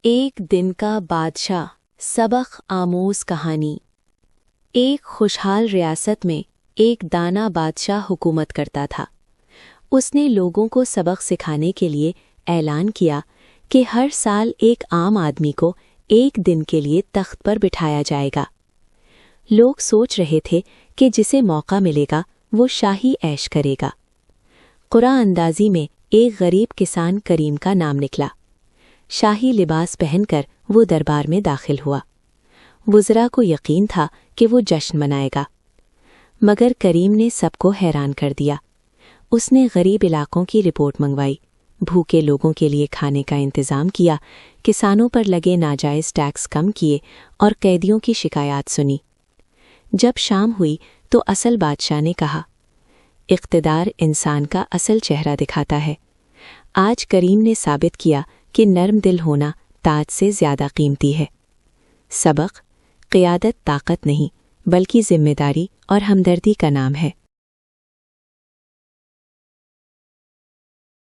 ایک دن کا بادشاہ سبق آموز کہانی۔ ایک خوشحال ریاست میں ایک دانا بادشاہ حکومت کرتا تھا۔ اس نے لوگوں کو سبق سکھانے کے لیے اعلان کیا کہ ہر سال ایک عام آدمی کو ایک دن کے لیے تخت پر بٹھایا جائے گا۔ لوگ سوچ رہے تھے کہ جسے موقع ملے گا وہ شاہی عیش کرے گا۔ قرعہ اندازی میں ایک غریب کسان کریم کا نام نکلا۔ شاہی لباس پہن کر وہ دربار میں داخل ہوا۔ وزراء کو یقین تھا کہ وہ جشن منائے گا، مگر کریم نے سب کو حیران کر دیا۔ اس نے غریب علاقوں کی رپورٹ منگوائی، بھوکے لوگوں کے لیے کھانے کا انتظام کیا، کسانوں پر لگے ناجائز ٹیکس کم کیے اور قیدیوں کی شکایات سنی۔ جب شام ہوئی تو اصل بادشاہ نے کہا، اقتدار انسان کا اصل چہرہ دکھاتا ہے۔ آج کریم نے ثابت کیا کہ نرم دل ہونا تاج سے زیادہ قیمتی ہے۔ سبق: قیادت طاقت نہیں بلکہ ذمہ داری اور ہمدردی کا نام ہے۔